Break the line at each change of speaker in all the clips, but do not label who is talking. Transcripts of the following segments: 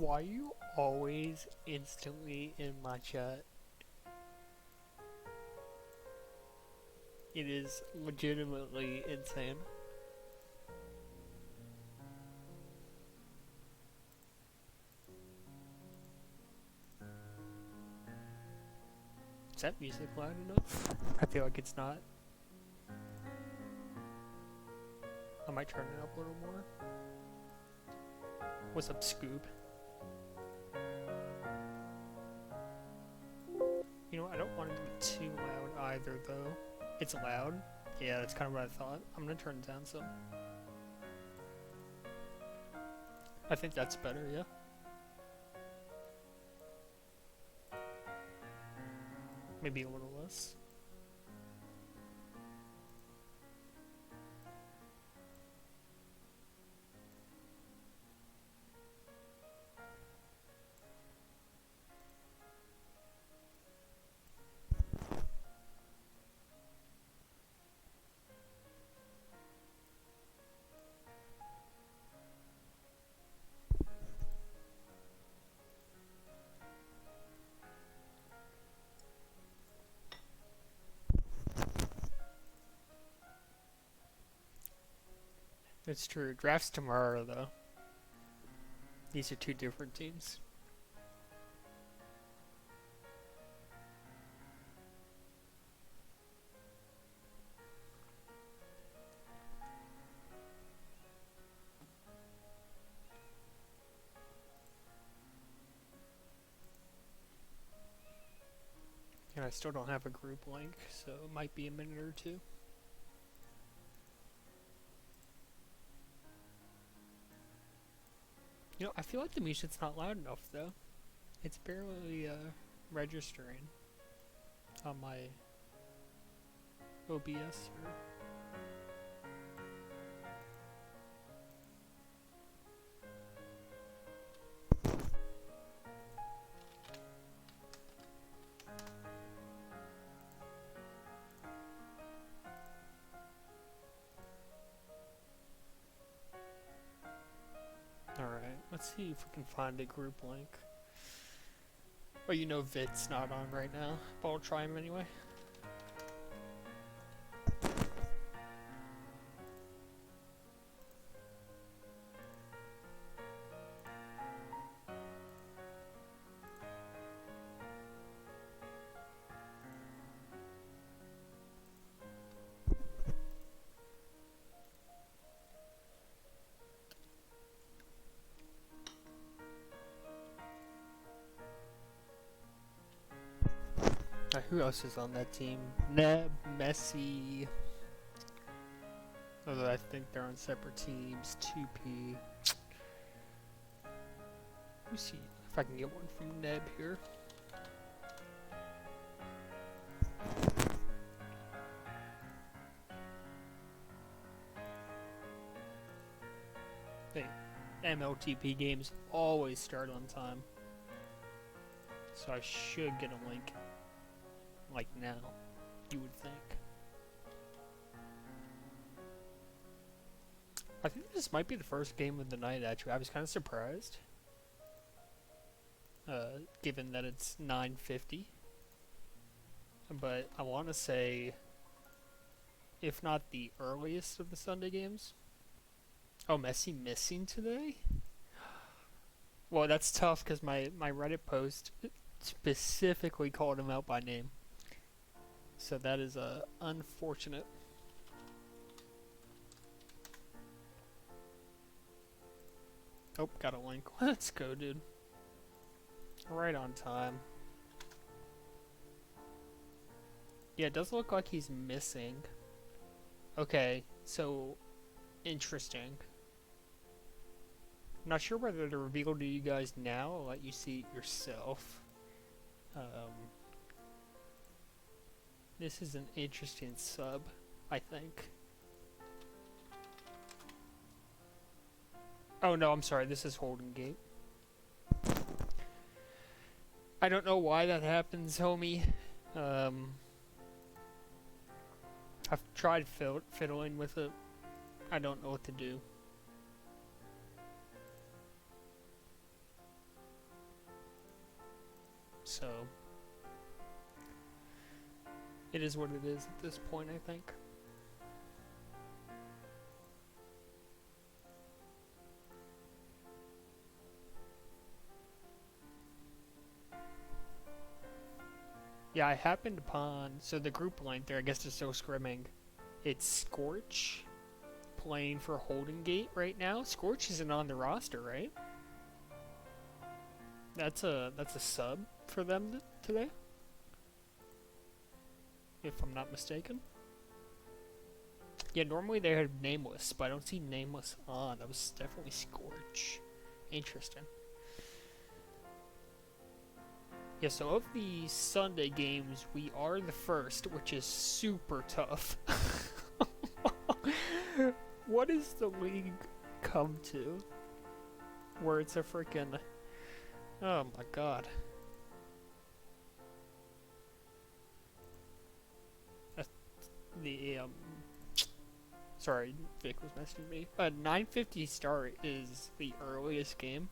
Why are you always instantly in my chat? It is legitimately insane. Is that music loud enough? I feel like it's not. I might turn it up a little more. What's up, Scoob? You know, I don't want it to be too loud either, though. It's loud. Yeah, that's kind of what I thought. I'm gonna turn it down some. I think that's better, yeah. Maybe a little less. It's true. Draft's tomorrow, though. These are two different teams. And I still don't have a group link, so it might be a minute or two. You know, I feel like the music's not loud enough, though. It's barely registering on my OBS here. Alright, let's see if we can find a group link. Oh, you know Vid's not on right now, but I'll try him anyway. Who else is on that team? Neb, Messi. Although I think they're on separate teams. 2P. Let me see if I can get one from Neb here. Hey, MLTP games always start on time. So I should get a link. Like now, you would think. I think this might be the first game of the night, actually. I was kind of surprised. Given that it's 9:50. But I want to say, if not the earliest of the Sunday games. Oh, Messi missing today? Well, that's tough because my Reddit post specifically called him out by name. So that is unfortunate. Oh, got a link. Let's go, dude. Right on time. Yeah, it does look like he's missing. Okay, so interesting. I'm not sure whether to reveal to you guys now or let you see it yourself. This is an interesting sub, I think. Oh no, I'm sorry, this is Holden Gate. I don't know why that happens, homie. I've tried fiddling with it. I don't know what to do. So it is what it is at this point, I think. Yeah, I happened upon, so the group line there, I guess they're still scrimming. It's Scorch playing for Holden Gate right now. Scorch isn't on the roster, right? That's a sub for them today, if I'm not mistaken. Yeah, normally they have Nameless, but I don't see Nameless on. That was definitely Scorch. Interesting. Yeah, so of the Sunday games, we are the first, which is super tough. What does the league come to? Where it's a freaking... Oh my god. The, Sorry, Vic was messaging me. 9:50 start is the earliest game.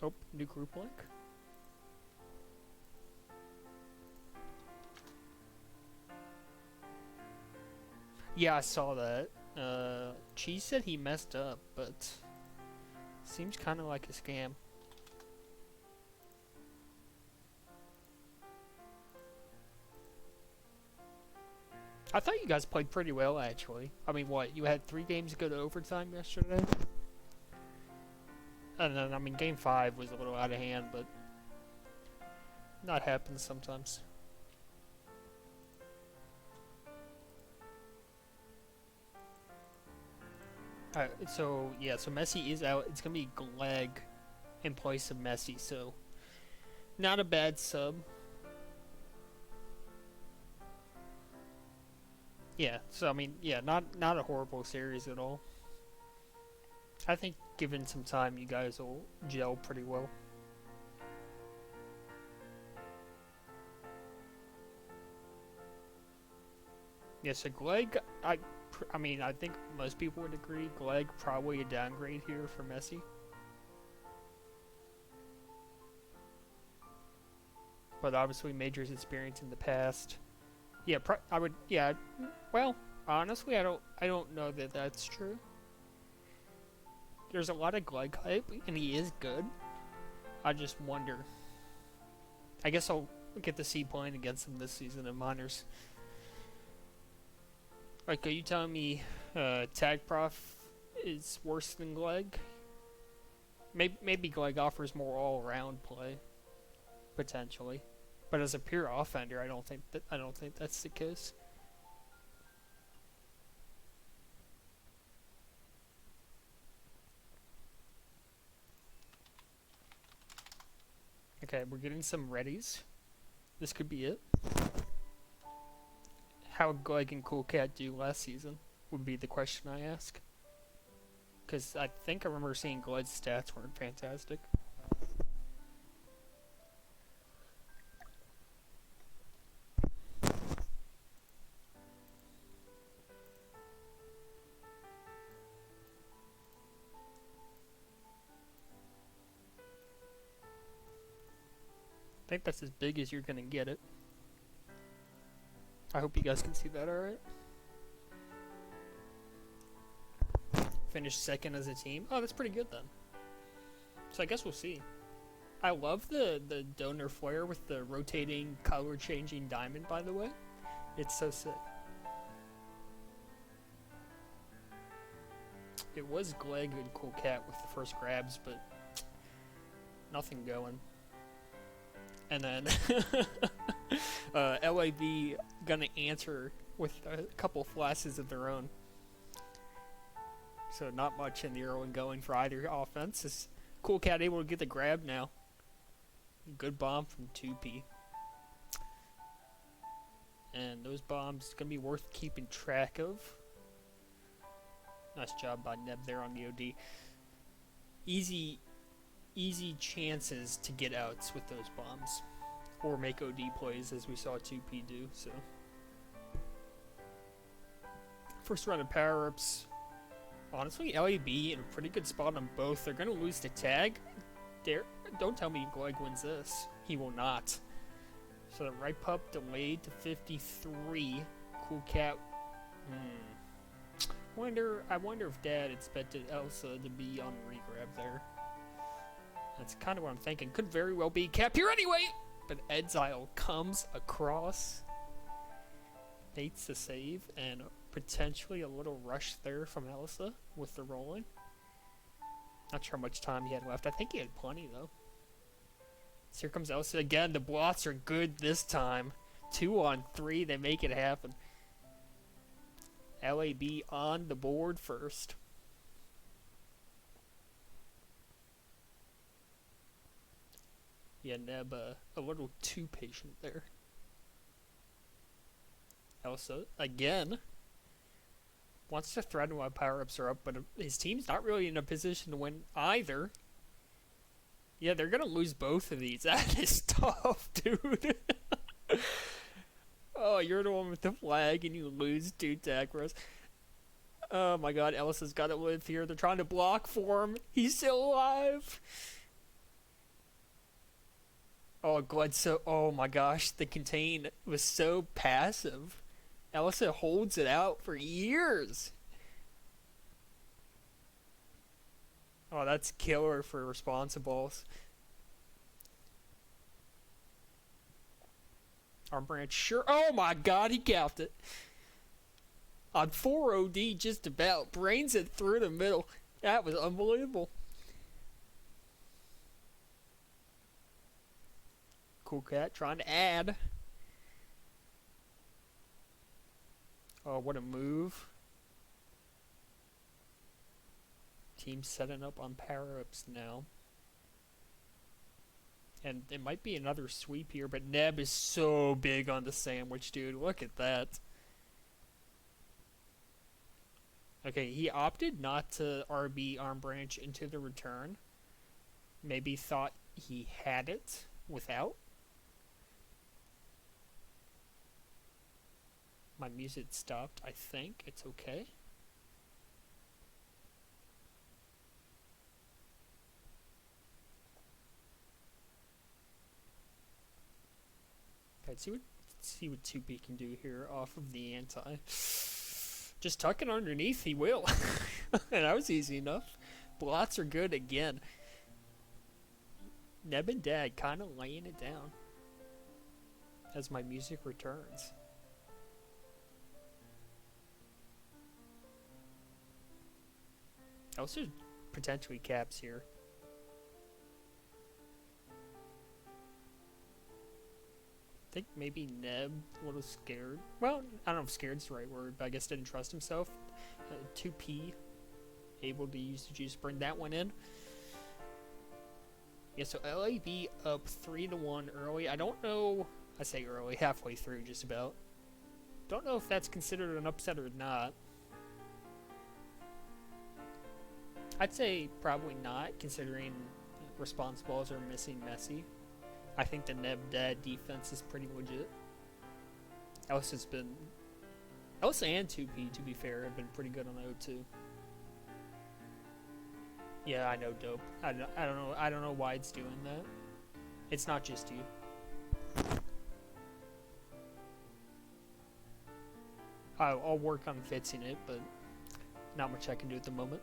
Oh, new group link. Yeah, I saw that. Cheese said he messed up, but seems kind of like a scam. I thought you guys played pretty well, actually. I mean, what? You had 3 games go to overtime yesterday? And then, I mean, game 5 was a little out of hand, but that happens sometimes. Alright, so, yeah, so Messi is out. It's going to be Gleg in place of Messi, so not a bad sub. Yeah, so, I mean, yeah, not a horrible series at all. I think given some time, you guys will gel pretty well. Yeah, so Gleg, I mean, I think most people would agree, Gleg probably a downgrade here for Messi. But obviously Major's experience in the past. Yeah, I would, yeah, well, honestly, I don't know that that's true. There's a lot of Gleg hype, and he is good. I just wonder. I guess I'll get to see playing against him this season in minors. Like, are you telling me Tag Prof is worse than Gleg? Maybe Gleg offers more all-around play, potentially. But as a pure offender, I don't think that's the case. Okay, we're getting some readies. This could be it. How Gleg and Cool Cat do last season would be the question I ask. Because I think I remember seeing Gleg's stats weren't fantastic. I think that's as big as you're gonna get it. I hope you guys can see that alright. Finished second as a team. Oh, that's pretty good then. So I guess we'll see. I love the donor flare with the rotating color changing diamond, by the way. It's so sick. It was Gleg and Cool Cat with the first grabs, but nothing going. And then LAV gonna answer with a couple flashes of their own. So not much in the early going for either offense. Is Cool Cat able to get the grab now? Good bomb from 2P. And those bombs gonna be worth keeping track of. Nice job by Neb there on the OD. Easy chances to get outs with those bombs. Or make OD plays as we saw 2P do, so. First round of power-ups. Honestly, LAB in a pretty good spot on both. They're going to lose the tag. Don't tell me Gleg wins this. He will not. So the right pup delayed to 53. Cool cat. I wonder if Dad expected Elsa to be on regrab there. That's kind of what I'm thinking. Could very well be Cap here anyway! But Exile comes across. Baits the save, and potentially a little rush there from Elsa with the rolling. Not sure how much time he had left. I think he had plenty though. So here comes Elsa again. The blots are good this time. 2 on 3, they make it happen. LAB on the board first. Yeah, Neb a little too patient there. Elsa, again, wants to threaten while power-ups are up, but his team's not really in a position to win either. Yeah, they're going to lose both of these. That is tough, dude. Oh, you're the one with the flag, and you lose 2 tag bros. Oh my god, Elsa's got to live here. They're trying to block for him. He's still alive. Oh, Gled oh my gosh, the contain was so passive. Elsa holds it out for years. Oh, that's killer for Respawnsiballs. Arm branch, sure. Oh my god, he capped it. On 4 OD, just about. Brains it through the middle. That was unbelievable. Cool cat trying to add. Oh, what a move. Team setting up on power-ups now. And it might be another sweep here, but Neb is so big on the sandwich, dude. Look at that. Okay, he opted not to RB arm branch into the return. Maybe thought he had it without. My music stopped, I think. It's okay. Let's see what 2P can do here off of the anti. Just tuck it underneath, he will. And that was easy enough. Blots are good again. Neb and Dad kind of laying it down as my music returns. Also potentially caps here. I think maybe Neb a little scared. Well, I don't know if scared's the right word, but I guess didn't trust himself. 2P able to use the juice, bring that one in. Yeah, so LAB up 3-1 early. I don't know. I say early, halfway through, just about. Don't know if that's considered an upset or not. I'd say probably not, considering Respawnsiballs are missing Messi. I think the Neb Dad defense is pretty legit. Elsa and 2P, to be fair, have been pretty good on O2. Yeah, I know, dope. I don't know why it's doing that. It's not just you. I'll work on fixing it, but not much I can do at the moment.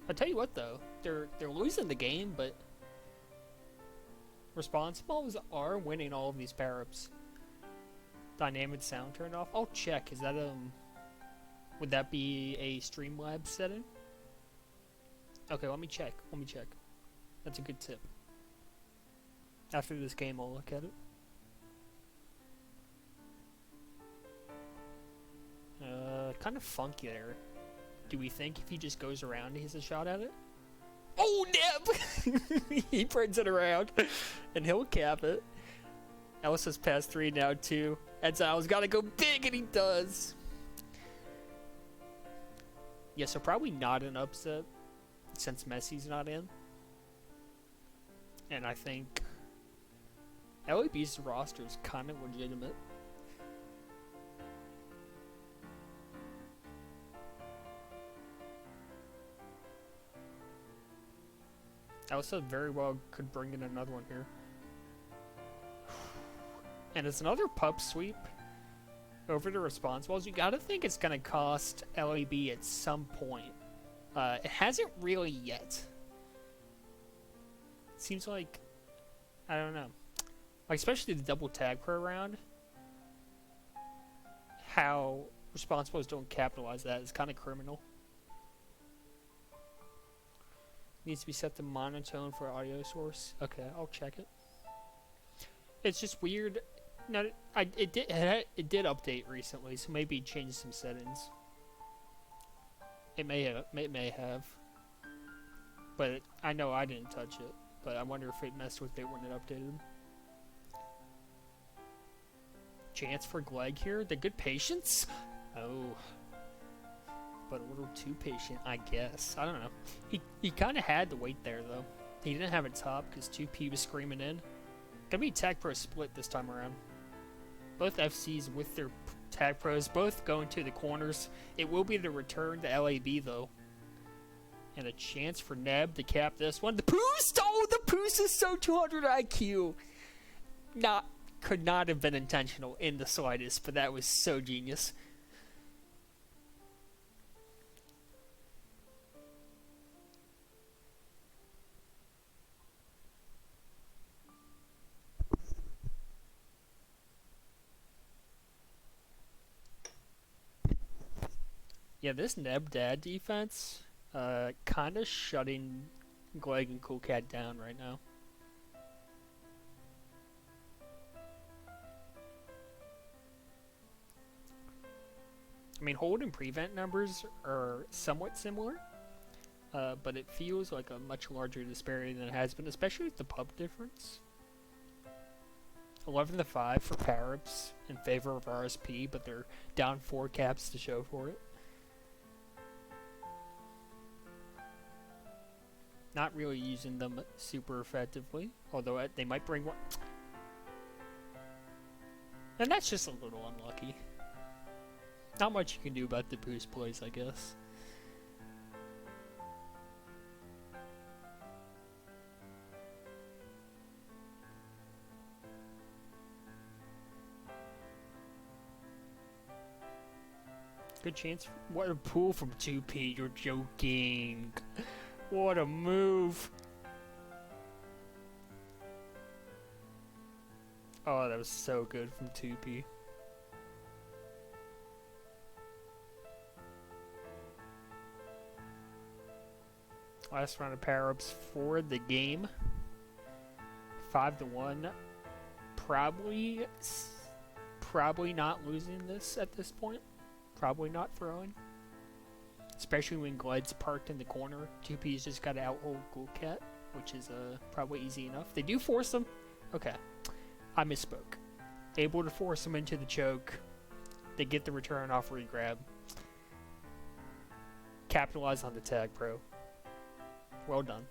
I'll tell you what though, they're losing the game, but Respawnsiballs are winning all of these power-ups. Dynamic sound turned off. I'll check. Is that would that be a Streamlabs setting? Okay, let me check. That's a good tip. After this game, I'll look at it. Kind of funky there. Do we think if he just goes around, he has a shot at it? Oh, Neb! He brings it around, and he'll cap it. Elsa's past 3 now, too. Exile's got to go big, and he does. Yeah, so probably not an upset, since Messi's not in. And I think LAB's roster is kind of legitimate. I also very well could bring in another one here. And it's another pup sweep over to Respawnsiballs. You gotta think it's gonna cost LAB at some point. It hasn't really yet. It seems like, I don't know. Like, especially the double tag per round. How Respawnsiballs don't capitalize that is kind of criminal. Needs to be set to monotone for audio source. Okay, I'll check it. It's just weird. No, it did update recently, so maybe it changed some settings. It may have. But I know I didn't touch it. But I wonder if it messed with it when it updated. Chance for Gleg here. The good patience? Oh. But a little too patient, I guess. I don't know. He kind of had to wait there, though. He didn't have it top because 2P was screaming in. Gonna be Tag Pro split this time around. Both FCs with their Tag Pros, both going to the corners. It will be the return to LAB, though. And a chance for Neb to cap this one. The Poos! Oh, the Poos is so 200 IQ! Could not have been intentional in the slightest, but that was so genius. Yeah, this Neb Dad defense, kind of shutting Gleg and Cool Cat down right now. I mean, hold and prevent numbers are somewhat similar, but it feels like a much larger disparity than it has been, especially with the pub difference. 11-5 for Parabs in favor of RSP, but they're down 4 caps to show for it. Not really using them super effectively, although they might bring one. And that's just a little unlucky. Not much you can do about the boost plays, I guess. Good chance. What a pull from 2P. You're joking. What a move. Oh, that was so good from 2P. Last round of power-ups for the game. 5-1. Probably not losing this at this point. Probably not throwing. Especially when Gled's parked in the corner. 2P's just got to out-hold Cool Cat, which is probably easy enough. They do force him. Okay. I misspoke. Able to force him into the choke. They get the return off regrab. Capitalize on the Tag Pro. Well done.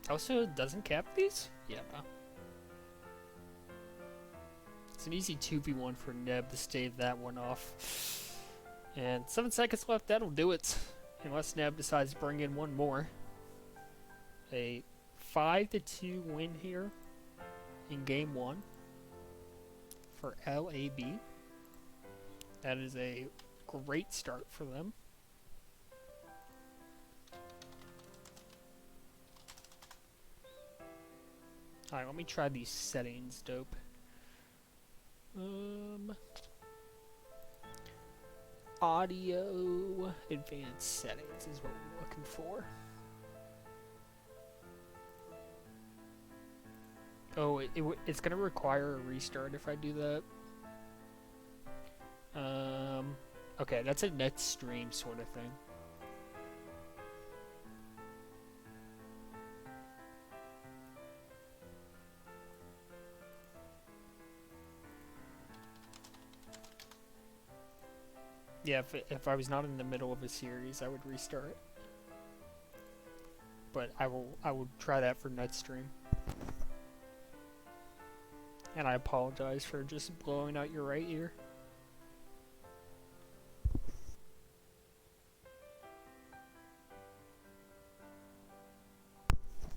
Also, doesn't cap these? Yeah, no. It's an easy 2v1 for Neb to stave that one off. And 7 seconds left, that'll do it. Unless Neb decides to bring in one more. A 5-2 win here in game 1 for LAB. That is a great start for them. Alright, let me try these settings, dope. Audio advanced settings is what we're looking for. Oh, it's gonna require a restart if I do that. Okay, that's a net stream sort of thing. Yeah, if I was not in the middle of a series, I would restart. but I will try that for next stream. And I apologize for just blowing out your right ear.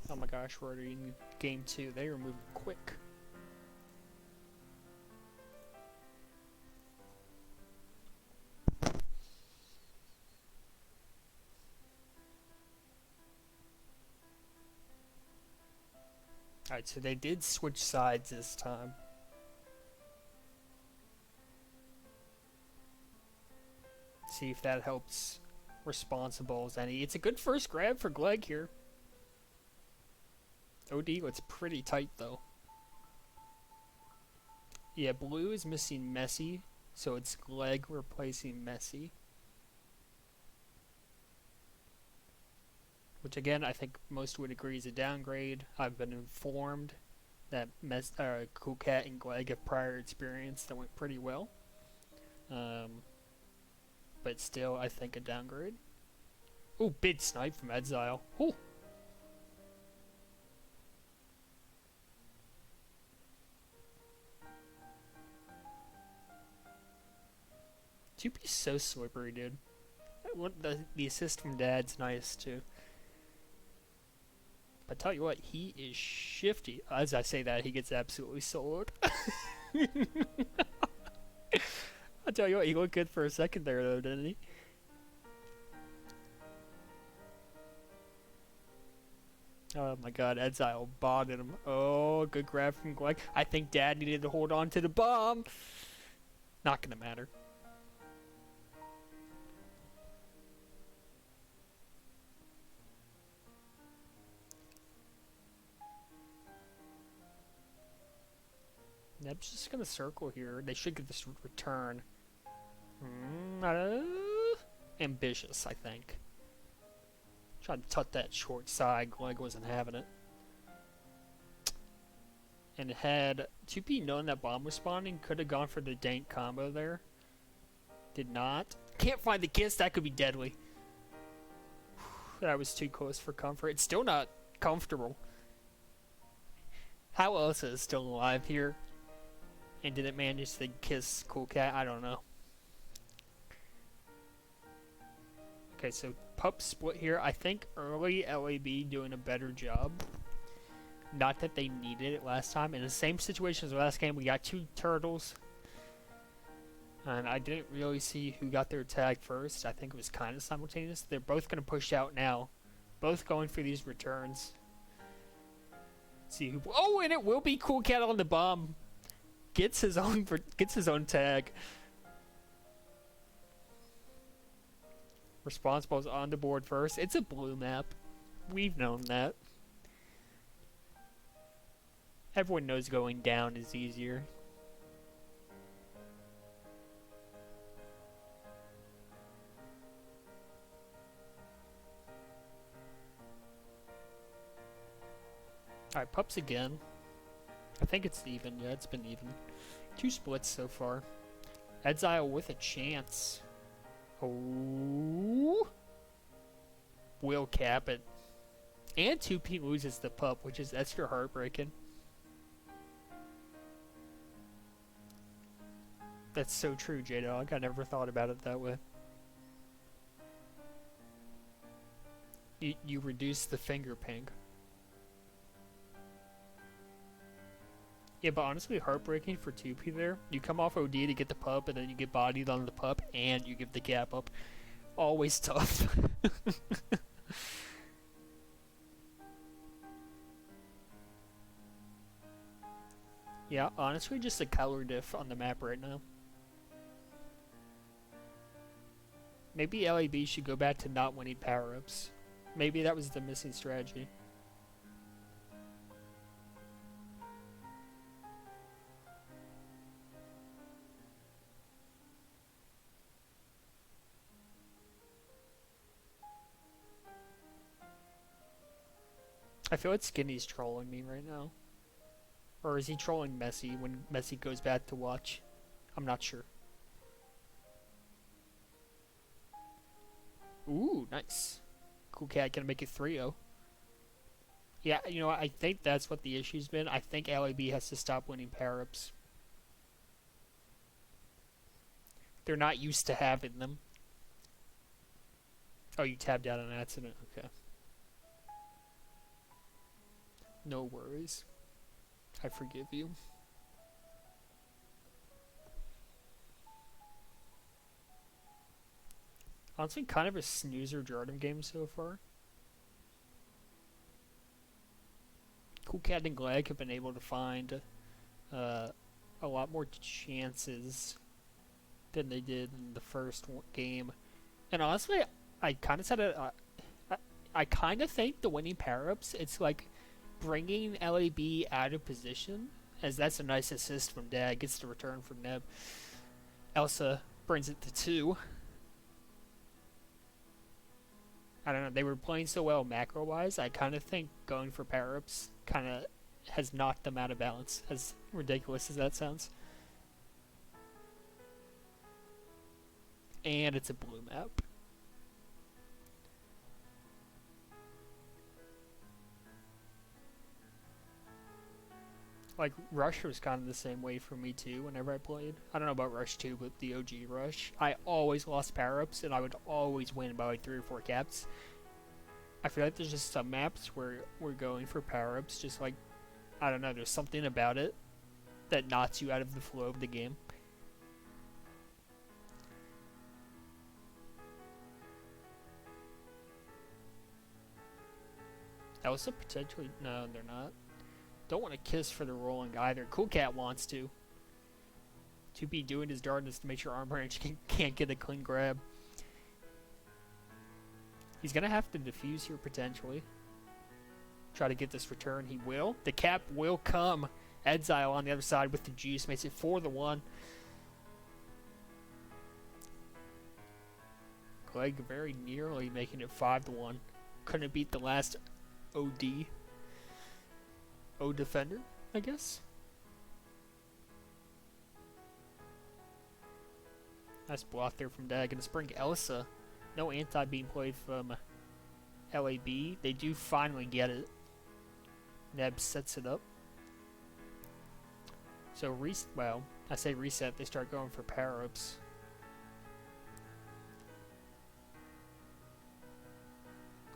Oh my gosh, we're already in game 2. They were moving quick. Alright, so they did switch sides this time. See if that helps Respawnsiballs any. It's a good first grab for Gleg here. OD looks pretty tight though. Yeah, blue is missing Messi, so it's Gleg replacing Messi. Which again, I think most would agree is a downgrade. I've been informed that Cool Cat and Gleg have prior experience that went pretty well. But still, I think a downgrade. Ooh, big snipe from Exile. Ooh. Tupi's so slippery, dude. The assist from Dad's nice too. But tell you what, he is shifty. As I say that, he gets absolutely soloed. I'll tell you what, he looked good for a second there though, didn't he? Oh my god, Exile botted him. Oh, good grab from Gleg. I think Dad needed to hold on to the bomb. Not gonna matter. Neb's just gonna circle here. They should get this return. Ambitious, I think. Tried to tut that short side. Gleg wasn't having it. And had 2P known that bomb was spawning, could have gone for the dank combo there. Did not. Can't find the kiss. That could be deadly. That was too close for comfort. It's still not comfortable. How else is it still alive here? And did it manage to kiss Cool Cat? I don't know. Okay, so Pup split here. I think early LAB doing a better job. Not that they needed it last time. In the same situation as the last game, we got 2 turtles. And I didn't really see who got their tag first. I think it was kind of simultaneous. They're both going to push out now. Both going for these returns. Let's see who... Oh, and it will be Cool Cat on the bomb. Gets his own tag. Respawnsiballs on the board first. It's a blue map. We've known that. Everyone knows going down is easier. Alright, Pups again. I think it's even. Yeah, it's been even. 2 splits so far. Exile with a chance. Oh. Will cap it. And 2P loses the Pup, which is extra heartbreaking. That's so true, J-Dog. I never thought about it that way. You reduce the finger ping. Yeah, but honestly, heartbreaking for 2P there. You come off OD to get the Pup, and then you get bodied on the Pup, and you give the cap up. Always tough. Yeah, honestly, just a color diff on the map right now. Maybe LAB should go back to not winning power-ups. Maybe that was the missing strategy. I feel like Skinny's trolling me right now. Or is he trolling Messi when Messi goes back to watch? I'm not sure. Ooh, nice. Cool Cat gonna make it 3-0. Yeah, you know, I think that's what the issue's been. I think LAB has to stop winning pair-ups. They're not used to having them. Oh, you tabbed out on accident. Okay. No worries. I forgive you. Honestly, kind of a snoozer Jordan game so far. Cool Cat and Glag have been able to find a lot more chances than they did in the first game. And honestly, I kind of said it. I kind of think the winning pair-ups, it's like bringing LAB out of position, as that's a nice assist from Dad. Gets the return from Neb. Elsa brings it to 2. I don't know. They were playing so well macro-wise. I kind of think going for pair-ups kind of has knocked them out of balance, as ridiculous as that sounds. And it's a blue map. Like, Rush was kind of the same way for me too whenever I played. I don't know about Rush 2, but the OG Rush. I always lost power-ups, and I would always win by like 3 or 4 caps. I feel like there's just some maps where we're going for power-ups, just like, I don't know, there's something about it that knocks you out of the flow of the game. That was a potentially... No, they're not. Don't want to kiss for the rolling either. Cool Cat wants to. 2B doing his darndest to make sure Arm Branch can't get a clean grab. He's going to have to defuse here potentially. Try to get this return. He will. The cap will come. Exile on the other side with the juice. Makes it 4-1. Gleg very nearly making it 5-1. Couldn't beat the last OD. O defender, I guess. Nice block there from Dag. Gonna spring Elsa. No anti being played from LAB. They do finally get it. Neb sets it up. So, well, I say reset. They start going for power-ups.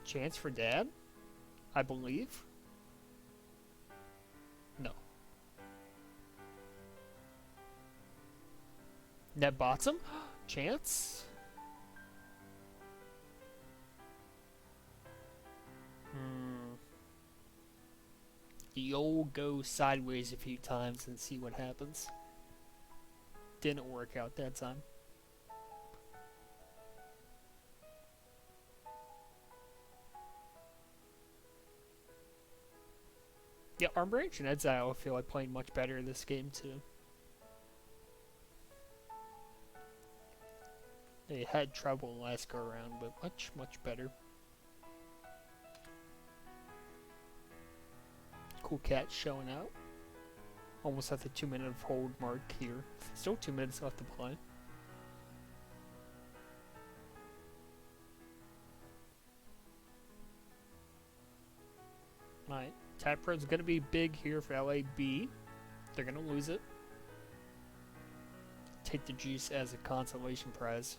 Chance for Dad, I believe. No. Neb bots him. Chance. You'll go sideways a few times and see what happens. Didn't work out that time. Yeah, Arm Branch and Exile I feel like playing much better in this game too. They had trouble last go around, but much better. Cool Cat showing out. Almost at the 2-minute of hold mark here. Still 2 minutes left to play. Alright, Tap Pro's gonna be big here for LAB. They're gonna lose it. Take the juice as a consolation prize.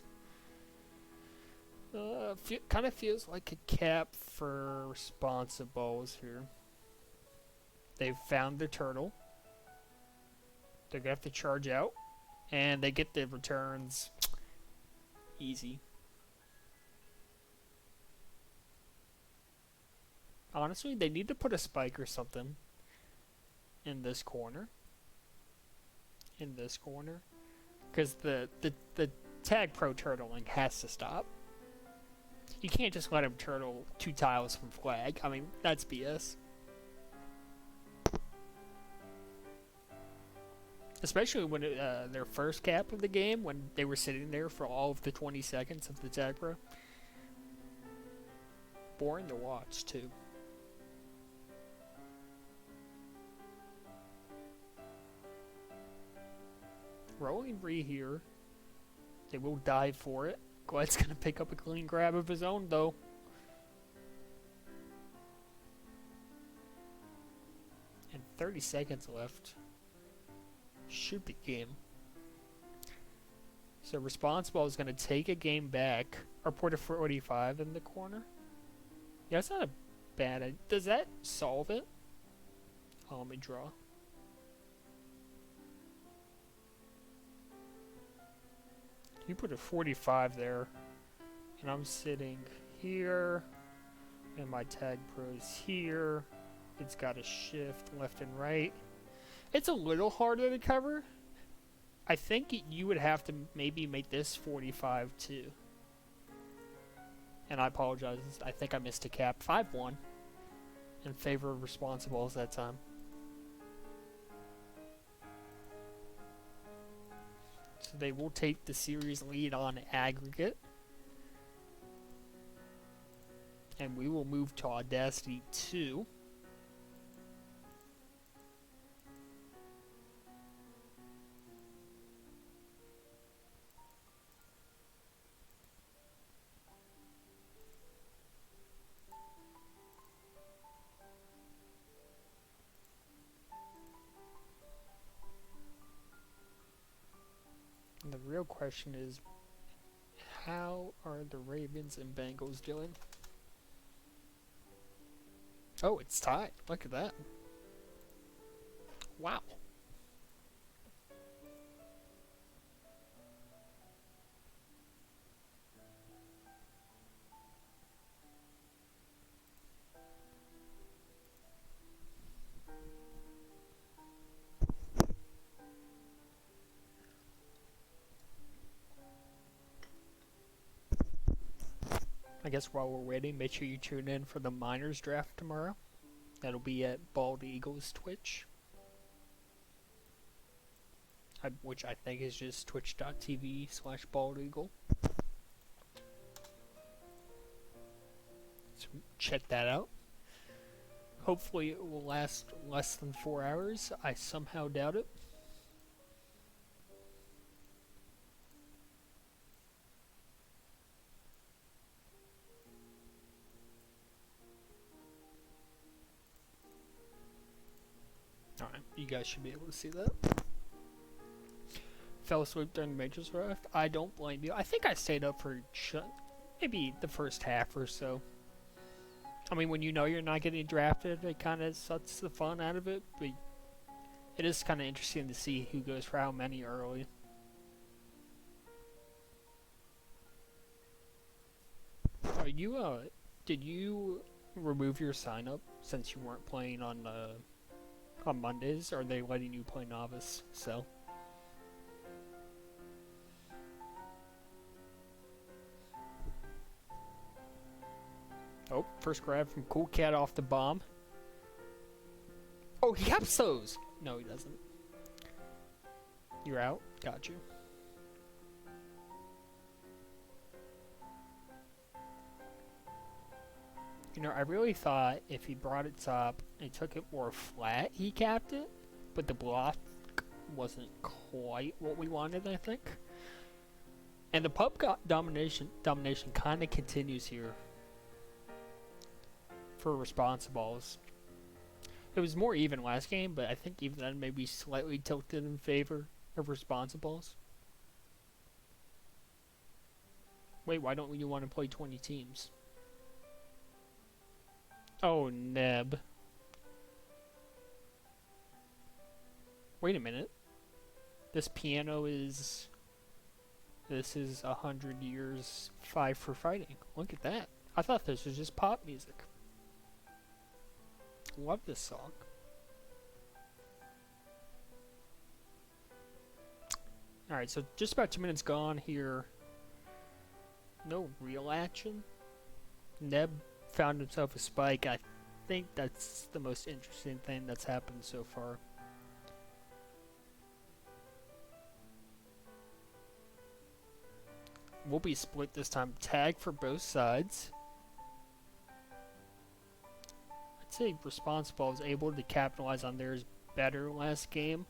Kind of feels like a cap for Respawnsiballs here. They've found the turtle. They're gonna have to charge out, and they get the returns easy. Honestly, they need to put a spike or something in this corner. Because the tag pro turtling has to stop. You can't just let him turtle 2 tiles from flag. I mean, that's BS. Especially when their first cap of the game, when they were sitting there for all of the 20 seconds of the tag pro. Boring to watch, too. Rolling Re here. They will dive for it. Glad's going to pick up a clean grab of his own, though. 30 seconds left. Shoot the game. So Respawnsiballs is going to take a game back. Or put a 45 in the corner. Yeah, that's not a bad idea. Does that solve it? Oh, let me draw. You put a 45 there. And I'm sitting here. And my tag pro's here. It's got a shift left and right. It's a little harder to cover. I think you would have to maybe make this 45 too. And I apologize. I think I missed a cap. 5-1 in favor of Respawnsiballs that time. So they will take the series lead on aggregate. And we will move to Audacity 2. And the real question is, how are the Ravens and Bengals doing? Oh, it's tied. Look at that. Wow. I guess while we're waiting, make sure you tune in for the Miners draft tomorrow. That'll be at Bald Eagles Twitch. Which I think is just twitch.tv/Bald Eagle. So check that out. Hopefully it will last less than 4 hours. I somehow doubt it. Alright, you guys should be able to see that. Fell asleep during the Majors draft. I don't blame you. I think I stayed up for maybe the first half or so. I mean, when you know you're not getting drafted, it kind of sucks the fun out of it. But it is kind of interesting to see who goes for how many early. Are you, did you remove your sign up since you weren't playing on Mondays? Or are they letting you play novice? So. Oh, first grab from Cool Cat off the bomb. Oh, he caps those! No, he doesn't. You're out? Got you. You know, I really thought if he brought it up and took it more flat, he capped it. But the block wasn't quite what we wanted, I think. And the pub domination kind of continues here. For Respawnsiballs. It was more even last game, but I think even then maybe slightly tilted in favor of Respawnsiballs. Wait, why don't you want to play 20 teams? Oh, Neb. Wait a minute. This piano is... This is 100 years 5 for fighting. Look at that. I thought this was just pop music. Love this song. Alright, so just about 2 minutes gone here. No real action. Neb found himself a spike. I think that's the most interesting thing that's happened so far. We'll be split this time. Tag for both sides. I'd say Respawnsiballs was able to capitalize on theirs better last game.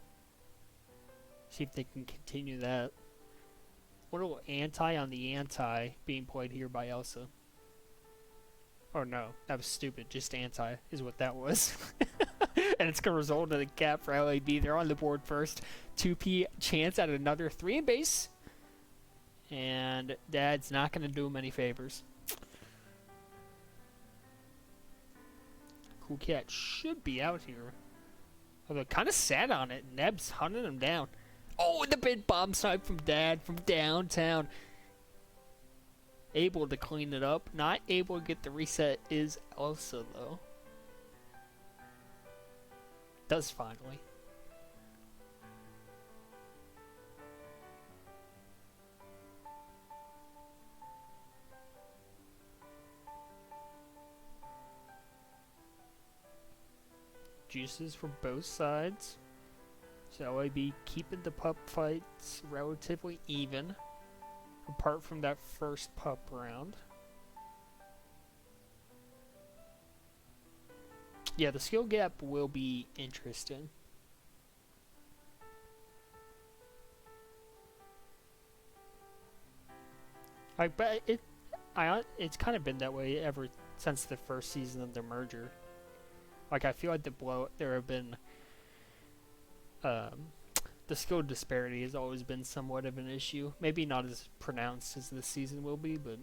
See if they can continue that. What a little anti on the anti being played here by Elsa. Oh no, that was stupid. Just anti is what that was. And it's going to result in a cap for LAB. They're on the board first. 2P chance at another 3 in base. And Dad's not going to do him any favors. Cool Cat should be out here. Although kind of sat on it. Neb's hunting him down. Oh, and the big bomb snipe from Dad from downtown. Able to clean it up. Not able to get the reset is Elsa, though. Does finally. Juices from both sides. So LAB keeping the pup fights relatively even. Apart from that first pup round. Yeah, the skill gap will be interesting. But it's kind of been that way ever since the first season of the merger. Like, I feel like there have been the skill disparity has always been somewhat of an issue. Maybe not as pronounced as this season will be, but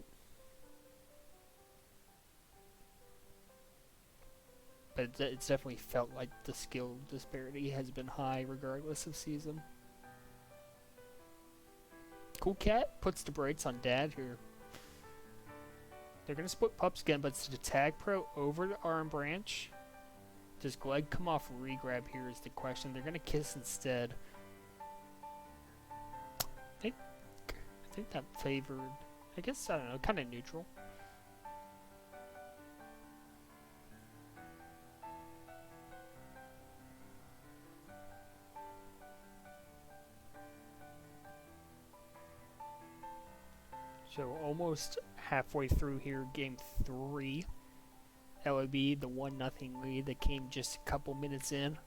it's definitely felt like the skill disparity has been high regardless of season. Cool Cat puts the brakes on Dad here. They're going to split pups again, but it's the Tag Pro over to Arm Branch. Does Gleg come off regrab here is the question. They're going to kiss instead. I think that favored, I guess, I don't know, kind of neutral. So almost halfway through here, game 3. LAB, the 1-0 lead that came just a couple minutes in.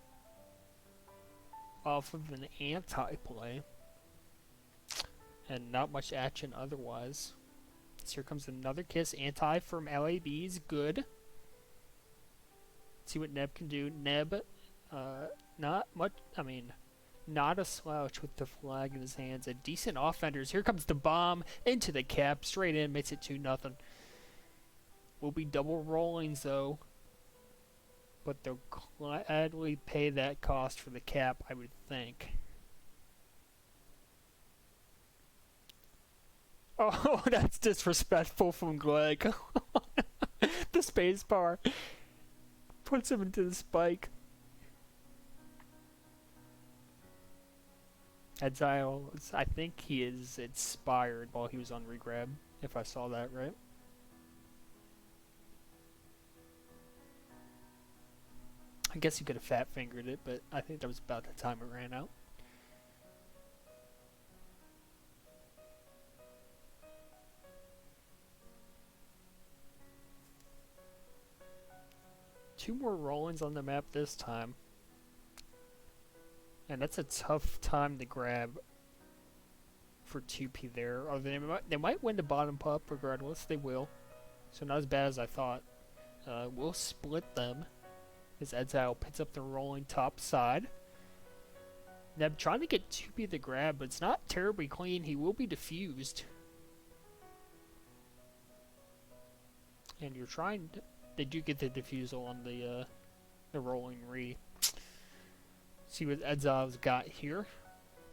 Off of an anti-play. And not much action otherwise. So here comes another kiss. Anti from LAB is good. See what Neb can do. Neb, not much, not a slouch with the flag in his hands. A decent offenders. Here comes the bomb into the cap. Straight in, makes it 2-0. Will be double rollings though. But they'll gladly pay that cost for the cap, I would think. Oh, that's disrespectful from Gleg. The space bar puts him into the spike. Exile, I think he is inspired while he was on regrab, if I saw that right. I guess he could have fat fingered it, but I think that was about the time it ran out. Two more rollings on the map this time. And that's a tough time to grab for 2P there. Oh, they might win the bottom pup regardless. They will. So not as bad as I thought. We'll split them. As Exile picks up the rolling top side. Neb trying to get 2P the grab, but it's not terribly clean. He will be diffused. And you're trying to... They do get the diffusal on the rolling re. See what Exile's got here.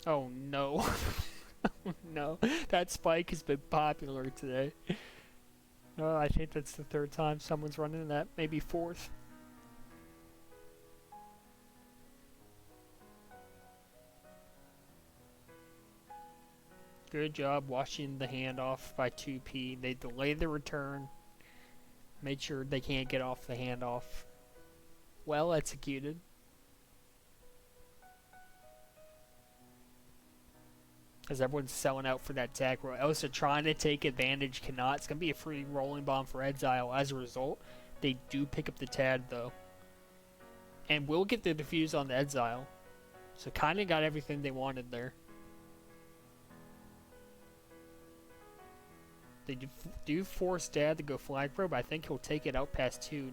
Oh no. No. That spike has been popular today. I think that's the third time someone's running that. Maybe fourth. Good job watching the handoff by 2P. They delay the return. Made sure they can't get off the handoff. Well executed. As everyone's selling out for that tag roll. Elsa trying to take advantage, cannot. It's going to be a free rolling bomb for Exile. As a result, they do pick up the Tad though. And will get the defuse on the Exile. So kind of got everything they wanted there. They do force Dad to go flag pro, but I think he'll take it out past 2.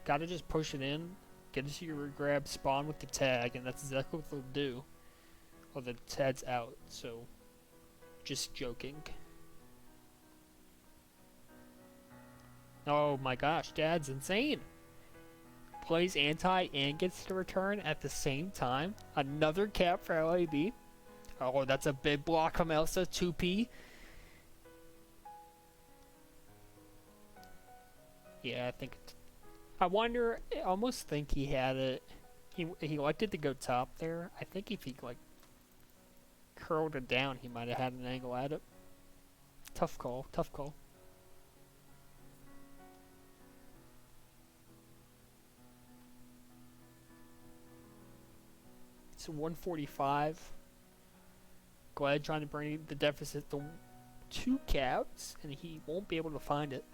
Gotta just push it in. get to your grab, spawn with the tag, and that's exactly what they'll do. Well, the tag's out, so just joking. Oh my gosh, Dad's insane. Plays anti and gets to return at the same time. Another cap for LAB. Oh, that's a big block from Elsa, 2P. Yeah, I wonder, I almost think he had it. He elected to go top there. I think if he, like, curled it down, he might have had an angle at it. Tough call, tough call. It's 145. Glad trying to bring the deficit to 2 caps, and he won't be able to find it.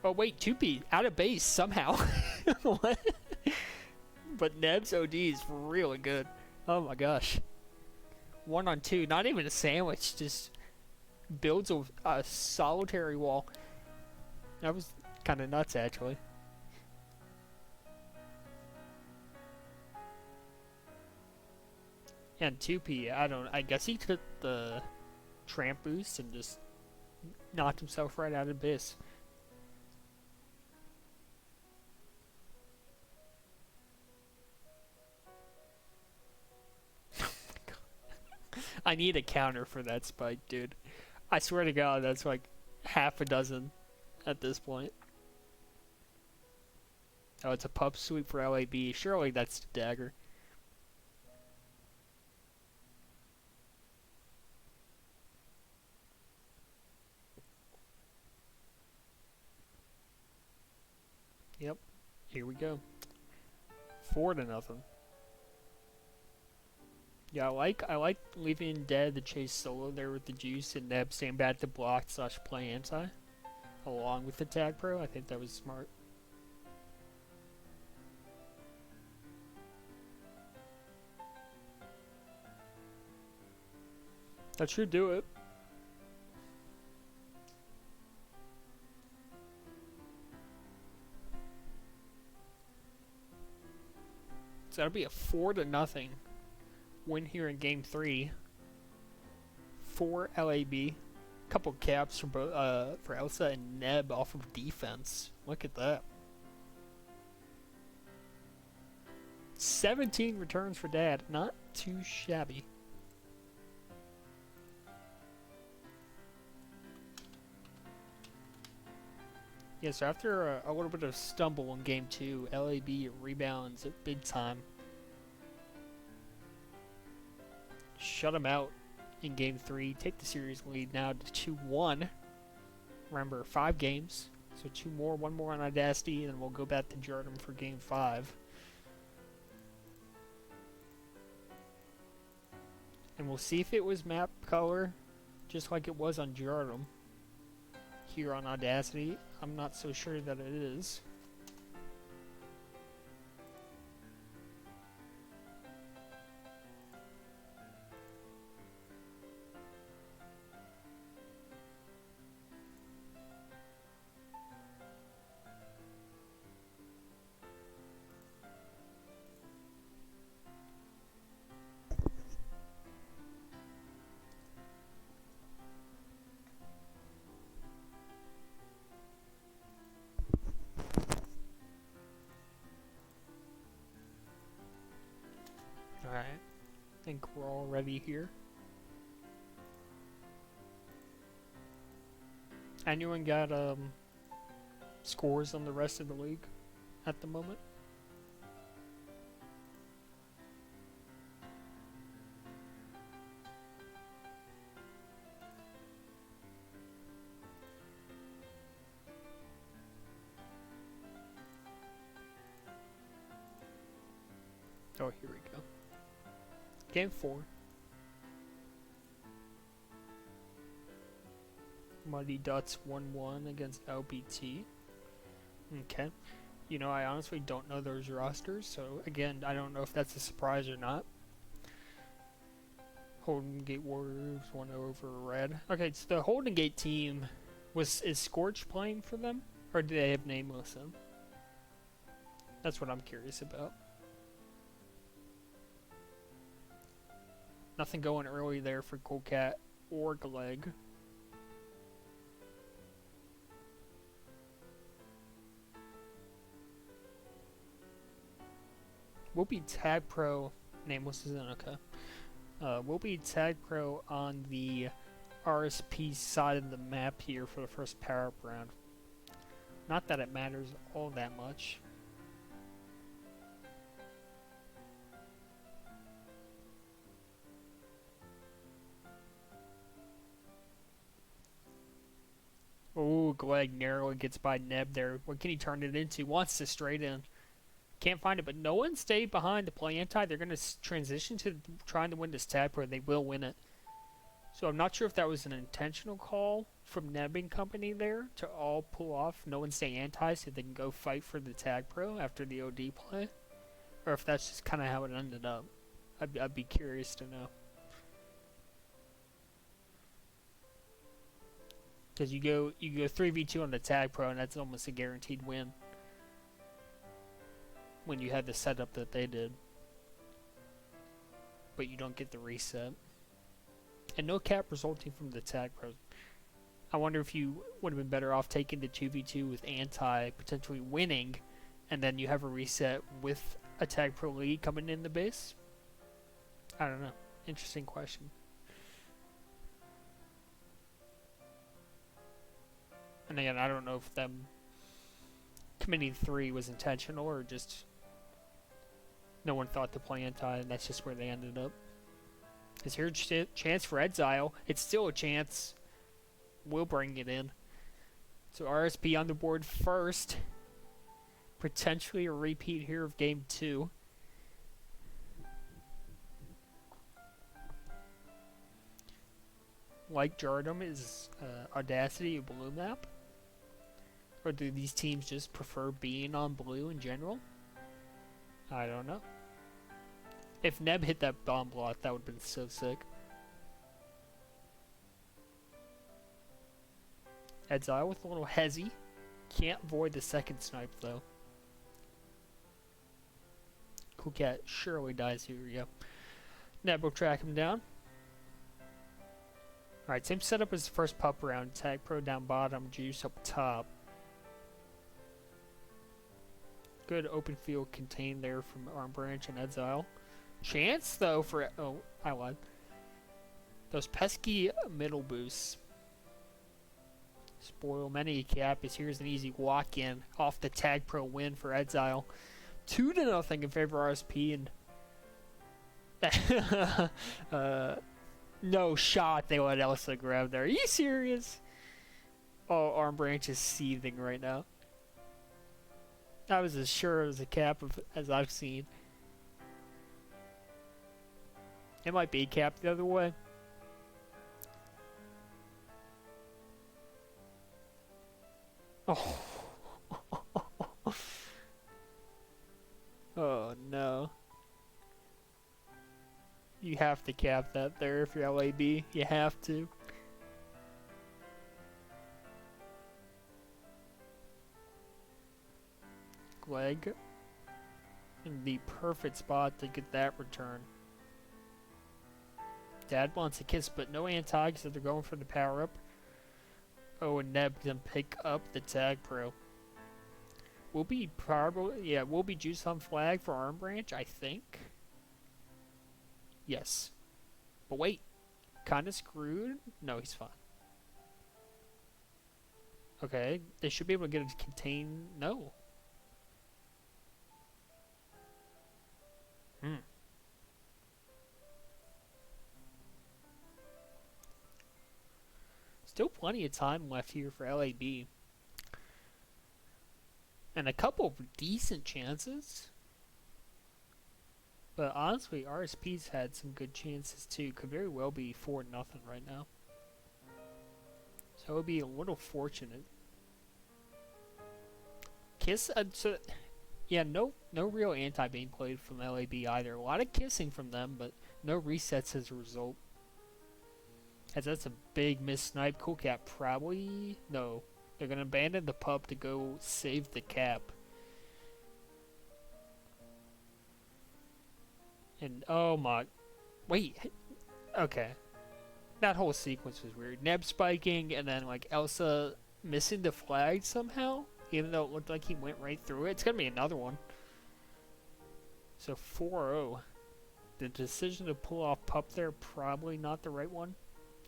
Oh wait, 2P out of base somehow. What? But Neb's OD is really good. Oh my gosh. 1 on 2, not even a sandwich, just builds a solitary wall. That was kind of nuts, actually. And 2P, I guess he took the tramp boost and just knocked himself right out of base. I need a counter for that spike, dude. I swear to God, that's like half a dozen at this point. Oh, it's a pup sweep for LAB. Surely that's the dagger. Yep. Here we go. 4-0. Yeah, I like leaving Dead to chase solo there with the juice and Neb staying back to block / play anti. Along with the tag pro. I think that was smart. That should do it. So that'll be a 4-0 win here in game 3 for LAB. Couple caps for both for Elsa and Neb off of defense. Look at that. 17 returns for Dad. Not too shabby. Yeah, so after a little bit of stumble in game 2, LAB rebounds at big time. Shut them out in game 3. Take the series lead now to 2-1. Remember, 5 games. So 2 more, 1 more on Audacity, and then we'll go back to Jordan for game 5. And we'll see if it was map color, just like it was on Jordan. Here on Audacity, I'm not so sure that it is. Alright, I think we're all ready here. Anyone got scores on the rest of the league at the moment? Oh, here we go. Game 4. Muddy Duts 1-1 against LBT. Okay. You know, I honestly don't know those rosters, so again, I don't know if that's a surprise or not. Holden Gate Warriors 1 over Red. Okay, so the Holden Gate team is Scorch playing for them? Or do they have Nameless in? That's what I'm curious about. Nothing going early there for Cool Cat or Gleg. We'll be Tag Pro. Nameless isn't okay. We'll be Tag Pro on the RSP side of the map here for the first power-up round. Not that it matters all that much. Oh, Gleg narrowly gets by Neb there. What can he turn it into? Wants to straight in. Can't find it, but no one stayed behind to play anti. They're going to transition to trying to win this tag pro, and they will win it. So I'm not sure if that was an intentional call from Neb and company there to all pull off, no one stay anti, so they can go fight for the tag pro after the OD play, or if that's just kind of how it ended up. I'd be curious to know. Because you go 3v2 on the tag pro, and that's almost a guaranteed win when you had the setup that they did. But you don't get the reset. And no cap resulting from the tag pro. I wonder if you would have been better off taking the 2v2 with anti, potentially winning, and then you have a reset with a tag pro lead coming in the base. I don't know. Interesting question. And again, I don't know if them committing 3 was intentional or just no one thought to play anti, and that's just where they ended up. Is here a chance for Exile? It's still a chance. We'll bring it in. So RSP on the board first. Potentially a repeat here of game 2. Like Jardum is Audacity a blue map? Or do these teams just prefer being on blue in general? I don't know. If Neb hit that bomb block, that would have been so sick. Exile with a little hezzy. Can't avoid the second snipe, though. Cool Cat surely dies here. We go. Neb will track him down. Alright, same setup as the first pup round. Tag Pro down bottom, Juice up top. Good open field contained there from Arm Branch and Exile. Chance, though, for... Oh, I lied. Those pesky middle boosts. Spoil many cap is here's an easy walk-in off the Tag Pro win for Exile. 2-0 in favor of RSP, and... no shot they let Elsa grab there. Are you serious? Oh, Arm Branch is seething right now. That was as sure as a cap as I've seen. It might be capped the other way. Oh. Oh no. You have to cap that there if you're LAB. You have to. Gleg. In the perfect spot to get that return. Dad wants a kiss, but no anti, so they're going for the power up. Oh, and Neb can pick up the tag pro. We'll be we'll be juice on flag for Arm Branch, I think. Yes. But wait, kinda screwed? No, he's fine. Okay, they should be able to get it to contain. No. Still plenty of time left here for LAB. And a couple of decent chances. But honestly, RSP's had some good chances too. Could very well be 4-0 right now. So it would be a little fortunate. Kiss, yeah, no real anti being played from LAB either. A lot of kissing from them, but no resets as a result. As that's a big miss snipe. Cool Cat probably... No. They're going to abandon the pup to go save the cap. And oh my, wait, okay. That whole sequence was weird. Neb spiking and then like Elsa missing the flag somehow, even though it looked like he went right through it. It's gonna be another one. So 4-0. The decision to pull off pup there, probably not the right one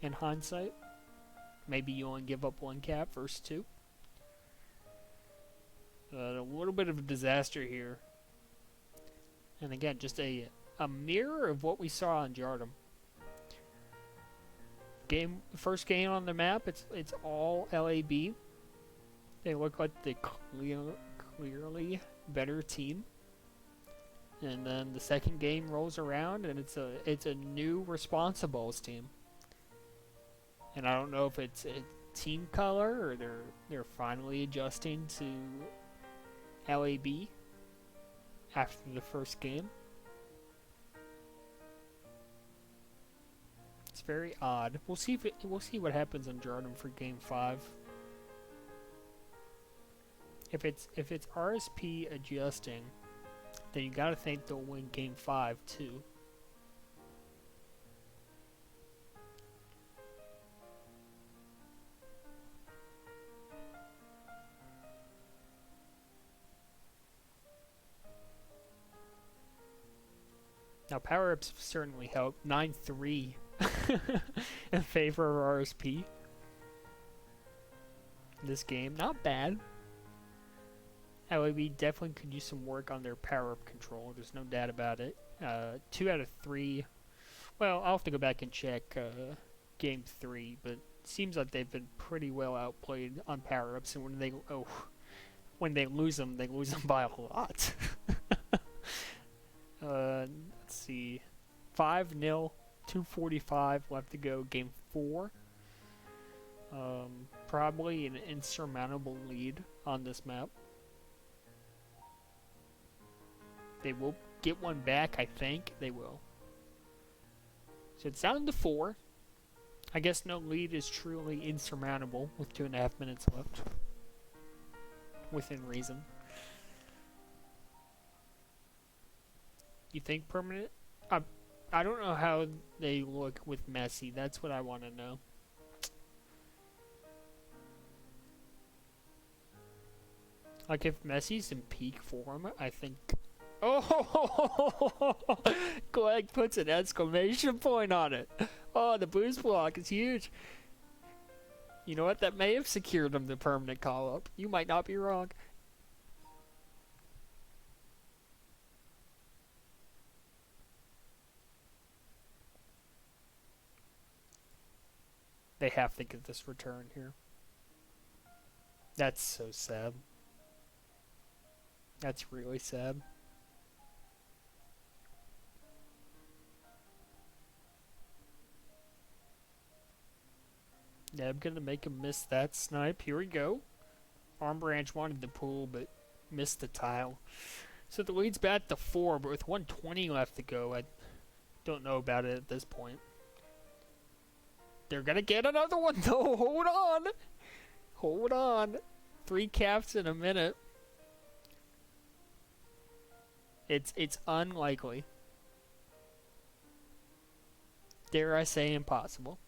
in hindsight. Maybe you only give up one cap versus two. A little bit of a disaster here. And again, just a mirror of what we saw on Jardum. First game on the map, it's all LAB. They look like the clearly better team. And then the second game rolls around, and it's a new Respawnsiballs team. And I don't know if it's a team color or they're finally adjusting to LAB after the first game. It's very odd. We'll see what happens on Jordan for Game 5. If it's RSP adjusting, then you gotta think they'll win Game 5 too. Now power-ups certainly help. 9-3 in favor of RSP. This game, not bad. LAB definitely could use some work on their power-up control. There's no doubt about it. 2 out of 3. Well, I'll have to go back and check Game 3, but it seems like they've been pretty well outplayed on power-ups, and when they lose them by a lot. Let's see. 5-0, 2:45 left to go. Game 4. Probably an insurmountable lead on this map. They will get one back, I think. They will. So it's down to 4. I guess no lead is truly insurmountable with 2.5 minutes left. Within reason. You think permanent? I don't know how they look with Messi. That's what I want to know. Like if Messi's in peak form, I think... Oh! Greg puts an exclamation point on it. Oh, the boost block is huge. You know what? That may have secured him the permanent call-up. You might not be wrong. They have to get this return here. That's so sad. That's really sad. Yeah, I'm gonna make him miss that snipe. Here we go. Arm Branch wanted the pull, but missed the tile. So the lead's back to 4, but with 1:20 left to go, I don't know about it at this point. They're gonna get another one though. Hold on. Hold on. 3 caps in a minute. It's unlikely. Dare I say impossible.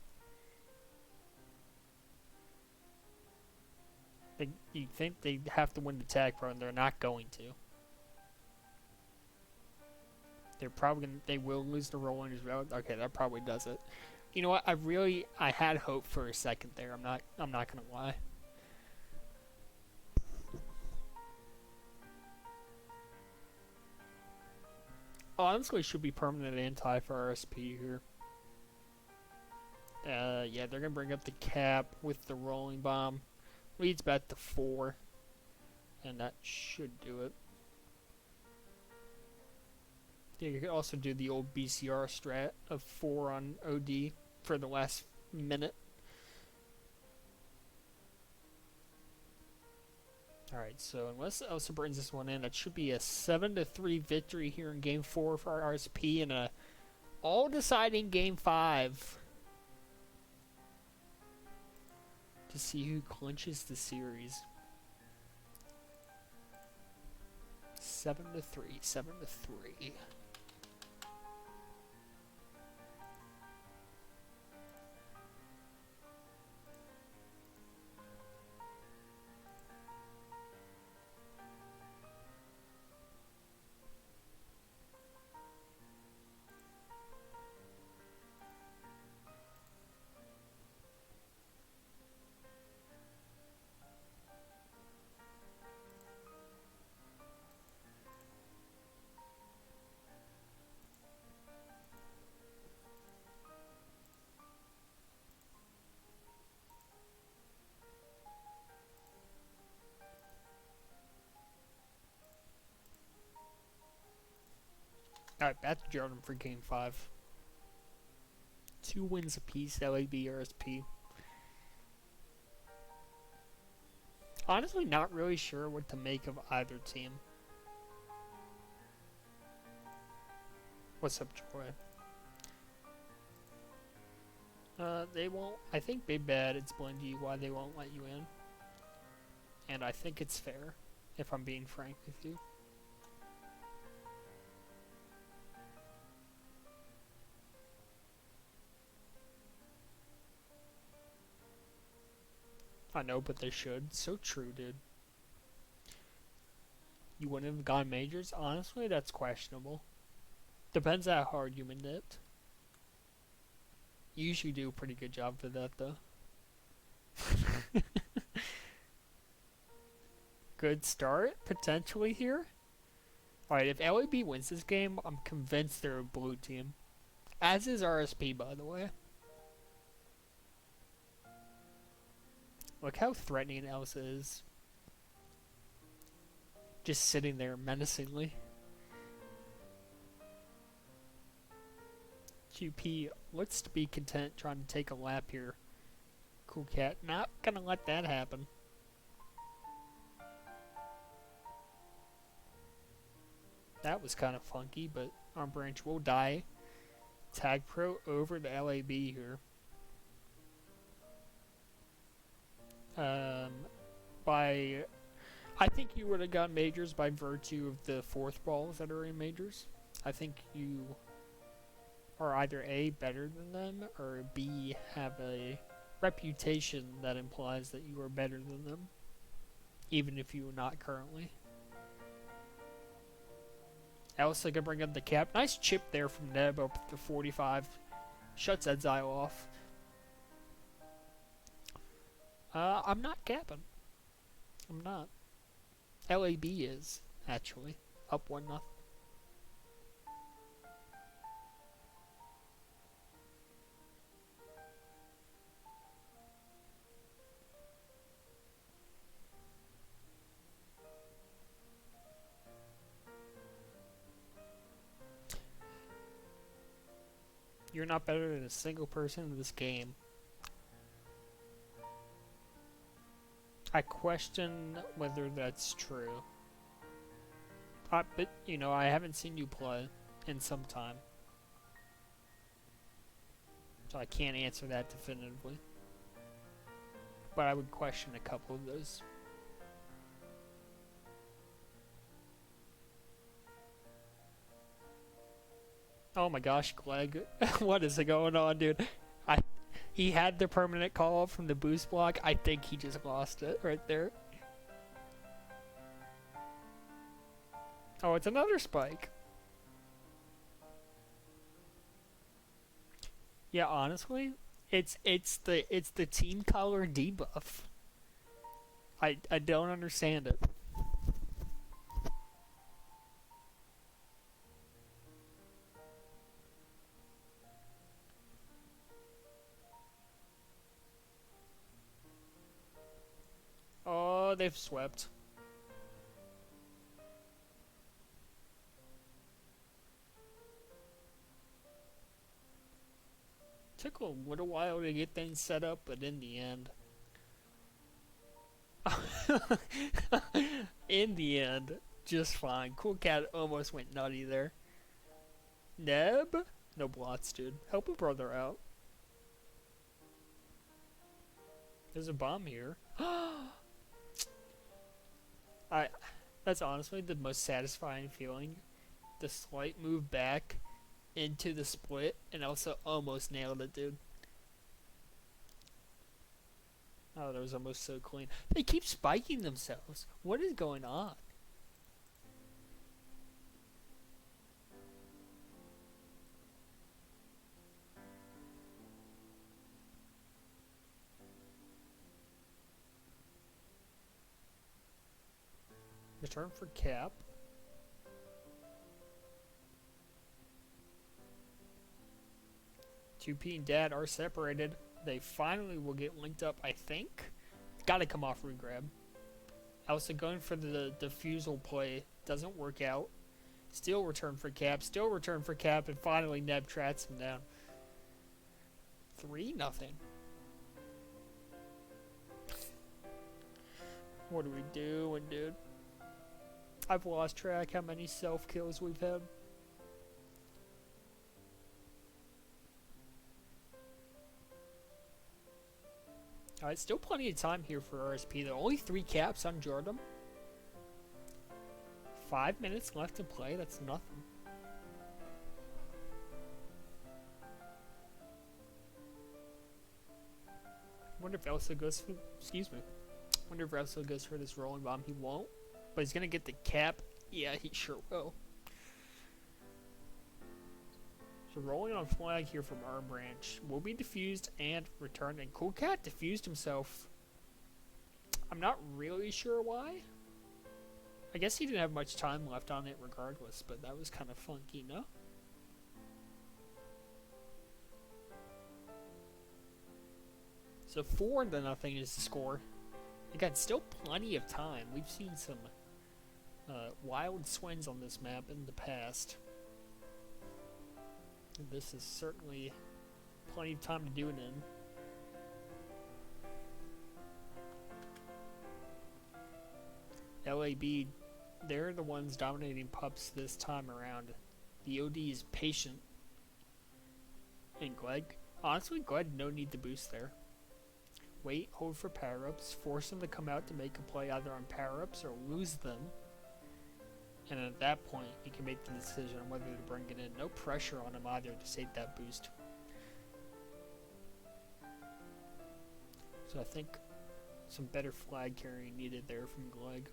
You think they have to win the tag pro, and they're not going to. They're probably they will lose the rolling as well. Okay, that probably does it. You know what? I had hope for a second there. I'm not gonna lie. Honestly, should be permanent anti for RSP here. Yeah, they're gonna bring up the cap with the rolling bomb. Leads back to 4, and that should do it. Yeah, you could also do the old BCR strat of 4 on OD for the last minute. Alright, so unless Elsa brings this one in, it should be a 7-3 victory here in Game 4 for RSP and a all-deciding Game 5 to see who clinches the series. 7-3, 7-3. Alright, back to Jordan for game 5. 2 wins apiece, LAB, RSP. Honestly, not really sure what to make of either team. What's up, Joy? They won't. I think Big Bad explained to you why they won't let you in. And I think it's fair, if I'm being frank with you. I know, but they should. So true, dude. You wouldn't have gone majors? Honestly, that's questionable. Depends how hard you maniped. You usually do a pretty good job for that, though. Good start, potentially, here. Alright, if LAB wins this game, I'm convinced they're a blue team. As is RSP, by the way. Look how threatening Elsa is. Just sitting there menacingly. QP looks to be content trying to take a lap here. Cool Cat, not gonna let that happen. That was kind of funky, but Arm Branch will die. Tag Pro over to LAB here. I think you would have got majors by virtue of the 4th balls that are in majors. I think you are either A, better than them, or B, have a reputation that implies that you are better than them, even if you are not currently. Elsa can bring up the cap. Nice chip there from Neb up to 45. Shuts Edzile off. I'm not capping. I'm not. LAB is, actually. Up 1-0. You're not better than a single person in this game. I question whether that's true. But, you know, I haven't seen you play in some time. So I can't answer that definitively. But I would question a couple of those. Oh my gosh, Gleg. What is going on, dude? He had the permanent call from the boost block. I think he just lost it right there. Oh, it's another spike. Yeah, honestly, it's the team color debuff. I don't understand it. Oh, they've swept. Took a little while to get things set up, but in the end. In the end, just fine. Cool Cat almost went nutty there. Neb? No blots, dude. Help a brother out. There's a bomb here. That's honestly the most satisfying feeling. The slight move back into the split and also almost nailed it, dude. Oh, that was almost so clean. They keep spiking themselves. What is going on? Return for Cap. QP and Dad are separated. They finally will get linked up, I think. Gotta come off regrab. Elsa going for the defusal play. Doesn't work out. Still return for cap. Still return for cap. And finally Neb trats him down. 3-0. What are we doing, dude? I've lost track how many self-kills we've had. Alright, still plenty of time here for RSP though. Only 3 caps on Jordan. 5 minutes left to play, that's nothing. Wonder if Elsa goes for, wonder if Elsa goes for this rolling bomb. He won't, but he's gonna get the cap. Yeah, he sure will. So rolling on flag here from our branch will be defused and returned. And Cool Cat defused himself. I'm not really sure why. I guess he didn't have much time left on it regardless, but that was kind of funky, no? So 4-0 is the score. Again, still plenty of time. We've seen some wild swings on this map in the past. This is certainly plenty of time to do it in. LAB, they're the ones dominating pups this time around. The OD is patient. And Gleg, honestly, Gleg, no need to boost there. Wait, hold for power-ups, force them to come out to make a play either on power-ups or lose them. And at that point, you can make the decision on whether to bring it in. No pressure on him either to save that boost. So I think some better flag carrying needed there from Gleg.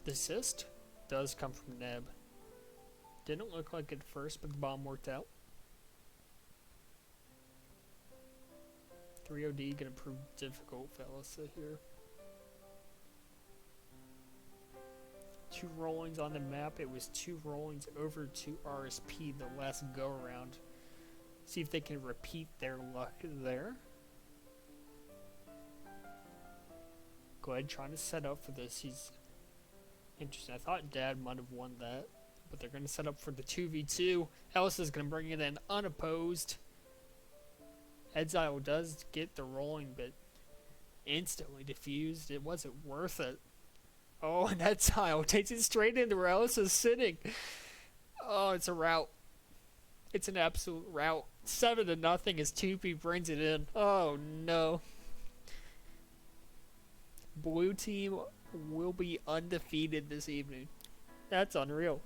The assist does come from Neb. Didn't look like it at first, but the bomb worked out. 3OD gonna prove difficult for Elsa here. 2 rollings on the map. It was 2 rollings over to RSP the last go around. See if they can repeat their luck there. Go ahead, trying to set up for this. He's interesting. I thought Dad might have won that, but they're gonna set up for the 2v2. Elsa's gonna bring it in unopposed. Exile does get the rolling, but instantly diffused. It wasn't worth it. Oh, and Exile takes it straight into where Elsa's sitting. Oh, it's a rout. It's an absolute rout. 7-0 as 2P brings it in. Oh, no. Blue team will be undefeated this evening. That's unreal.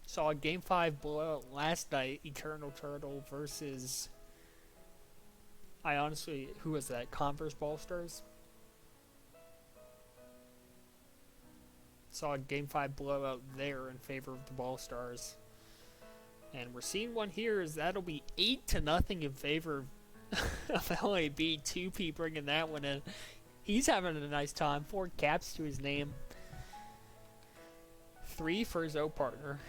Saw a Game 5 blowout last night, Eternal Turtle versus... who was that? Converse Ball Stars? Saw a Game 5 blowout there in favor of the Ball Stars. And we're seeing one here, is that'll be 8-0 in favor of LAB. 2P bringing that one in. He's having a nice time. 4 caps to his name. 3 for his O partner.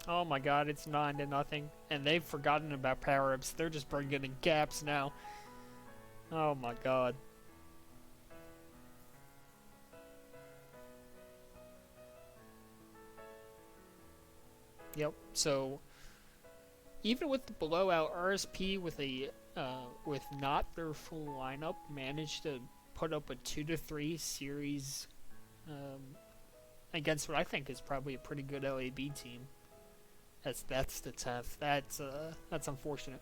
Oh my god, it's 9-0. And they've forgotten about power-ups. They're just bringing in caps now. Oh my god. Yep, so even with the blowout, RSP with a with not their full lineup managed to put up a 2-3 series against what I think is probably a pretty good LAB team. That's the 10th. That's unfortunate.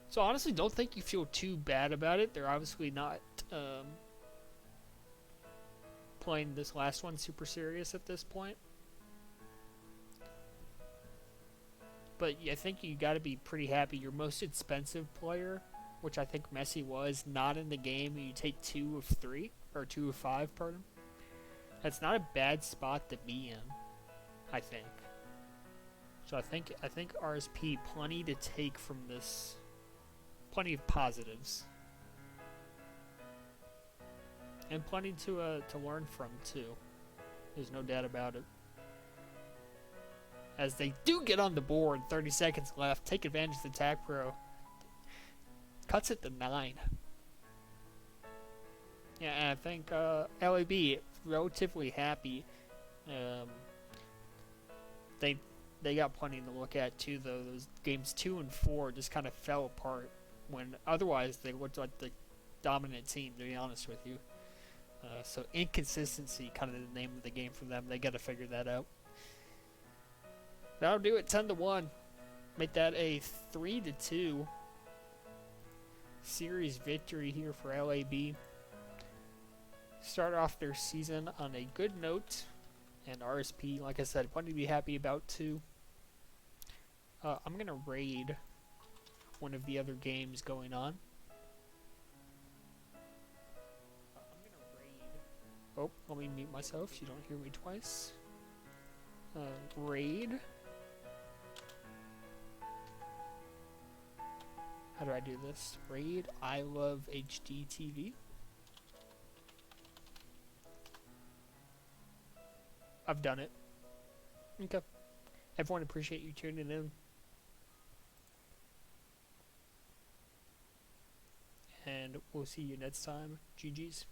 So honestly, don't think you feel too bad about it. They're obviously not playing this last one super serious at this point. But I think you got to be pretty happy. Your most expensive player, which I think Messi was, not in the game, and you take 2 of 3 or 2 of 5, pardon. That's not a bad spot to be in, I think. So I think RSP plenty to take from this, plenty of positives, and plenty to learn from too. There's no doubt about it. As they do get on the board, 30 seconds left. Take advantage of the tag pro. Cuts it to 9. Yeah, and I think LAB relatively happy. They got plenty to look at too, though. Those games 2 and 4 just kind of fell apart when otherwise they looked like the dominant team. To be honest with you, so inconsistency, kind of the name of the game for them. They got to figure that out. That'll do it. 10-1. Make that a 3-2 series victory here for LAB. Start off their season on a good note, and RSP, like I said, plenty to be happy about too. I'm going to raid one of the other games going on. Oh, let me mute myself so you don't hear me twice. Raid. How do I do this? Raid I Love HD TV. I've done it. Okay. Everyone, appreciate you tuning in. And we'll see you next time. GG's.